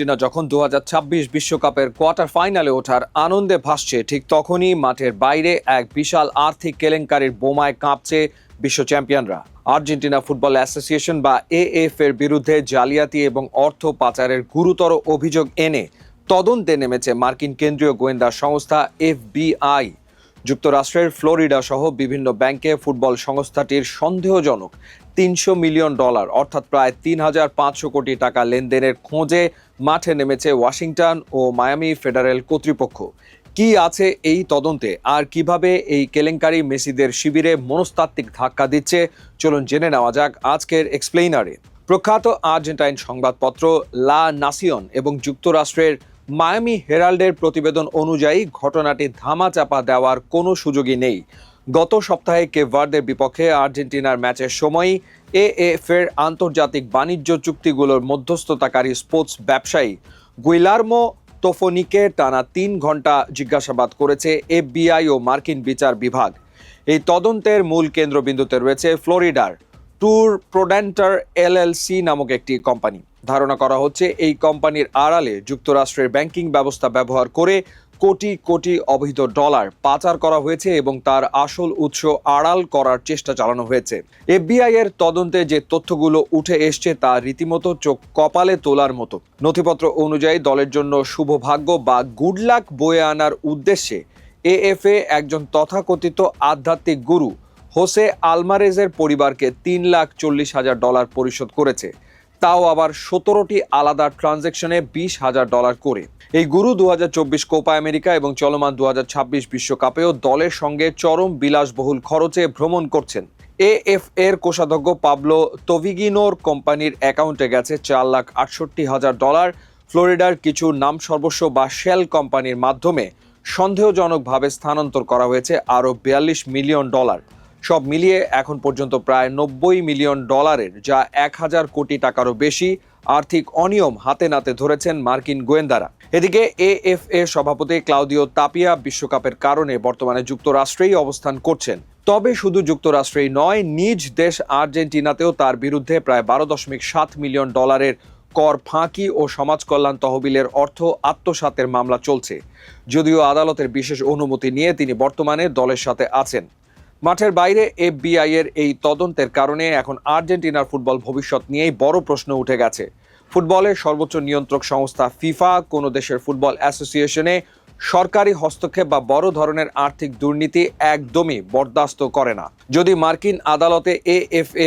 Argentina যখন 2026 বিশ্বকাপের quarter ফাইনালে ওঠার আনন্দে ভাসছে, ঠিক তখনই মাঠের বাইরে এক বিশাল আর্থিক কেলেঙ্কারির বোমায় কাঁপছে বিশ্ব চ্যাম্পিয়নরা। আর্জেন্টিনা ফুটবল অ্যাসোসিয়েশন বা এএফ এর বিরুদ্ধে জালিয়াতি এবং অর্থ পাচারের গুরুতর অভিযোগ এনে তদন্তে নেমেছে মার্কিন কেন্দ্রীয় গোয়েন্দা সংস্থা এফবিআই। যুক্তরাষ্ট্রের ফ্লোরিডা সহ বিভিন্ন ব্যাংকে ফুটবল সংস্থাটির সন্দেহজনক $300 মিলিয়ন অর্থাৎ প্রায় 3,500 কোটি টাকা লেনদেনের খোঁজে মাঠে নেমেছে ওয়াশিংটন ও মায়ামি ফেডারেল কর্তৃপক্ষ। কি আছে এই তদন্তে আর কিভাবে এই কেলেঙ্কারি মেসিদের শিবিরে মনস্তাত্ত্বিক ধাক্কা দিচ্ছে, চলুন জেনে নেওয়া যাক আজকের এক্সপ্লেইনারে। প্রখ্যাত আর্জেন্টাইন সংবাদপত্র লা নাসিয়ন এবং যুক্তরাষ্ট্রের মায়ামি হেরাল্ডের প্রতিবেদন অনুযায়ী ঘটনাটি ধামাচাপা দেওয়ার কোনো সুযোগই নেই। গত সপ্তাহে কেপ ভার্দের বিপক্ষে আর্জেন্টিনার ম্যাচের সময়ই এএফ এর আন্তর্জাতিক বাণিজ্য চুক্তিগুলোর মধ্যস্থতাকারী স্পোর্টস ব্যবসায়ী গুইলার্মো তোফোনিকে টানা 3 ঘন্টা জিজ্ঞাসাবাদ করেছে এফবিআই ও মার্কিন বিচার বিভাগ। এই তদন্তের মূল কেন্দ্রবিন্দুতে রয়েছে ফ্লোরিডার ট্যুর প্রোডেন্টার এলএলসি নামক একটি কোম্পানি। ধারণা করা হচ্ছে এই কোম্পানির আড়ালে যুক্তরাষ্ট্রের ব্যাংকিং ব্যবস্থা ব্যবহার করে কোটি কোটি অবৈধ ডলার পাচার করা হয়েছে এবং তার আসল উৎস আড়াল করার চেষ্টা চালানো হয়েছে। এফবিআই এর তদন্তে যে তথ্যগুলো উঠে এসছে তা রীতিমতো চোখ কপালে তোলার মতো। নথিপত্র অনুযায়ী দলের জন্য শুভ ভাগ্য বা গুড লাক বয়ে আনার উদ্দেশ্যে এএফএ একজন তথাকথিত আধ্যাত্মিক গুরু হোসে আলমারেজের পরিবারকে $3,40,000 পরিশোধ করেছে, তাও আবার 17টি আলাদা ট্রানজ্যাকশনে $20,000 করে। এই গুরু 2024 কোপা আমেরিকা এবং চলমান 2026 বিশ্বকাপেও দলের সঙ্গে চরম বিলাসবহুল খরচে ভ্রমণ করছেন। এএফ এর কোষাধ্যক্ষ পাবলো তোভিগিনোর কোম্পানির অ্যাকাউন্টে গেছে $4,68,000। ফ্লোরিডার কিছু নামসর্বস্ব বা শেল কোম্পানির মাধ্যমে সন্দেহজনকভাবে স্থানান্তর করা হয়েছে আরও $42 মিলিয়ন। সব মিলিয়ে এখন পর্যন্ত প্রায় $90 মিলিয়ন, যা 1,000 কোটি টাকারও বেশি আর্থিক অনিয়ম হাতে নাতে ধরেছেন মার্কিন গোয়েন্দারা। এদিকে এএফএ সভাপতি ক্লাউদিও তাপিয়া বিশ্বকাপের কারণে বর্তমানে যুক্তরাষ্ট্রেই অবস্থান করছেন। তবে শুধু যুক্তরাষ্ট্রেই নয়, নিজ দেশ আর্জেন্টিনাতেও তার বিরুদ্ধে প্রায় $12.7 মিলিয়ন কর ফাঁকি ও সমাজ কল্যাণ তহবিলের অর্থ আত্মসাতের মামলা চলছে। যদিও আদালতের বিশেষ অনুমতি নিয়ে তিনি বর্তমানে দলের সাথে আছেন। মাঠের বাইরে এফবিআই এর এই তদন্তের কারণে এখন আর্জেন্টিনার ফুটবল ভবিষ্যৎ নিয়েই বড় প্রশ্ন উঠে গেছে। ফুটবলের সর্বোচ্চ নিয়ন্ত্রক সংস্থা ফিফা কোনো দেশের ফুটবল অ্যাসোসিয়েশনে সরকারি হস্তক্ষেপ বা বড় ধরনের আর্থিক দুর্নীতি একদমই বরদাস্ত করে না। যদি মার্কিন আদালতে এএফএ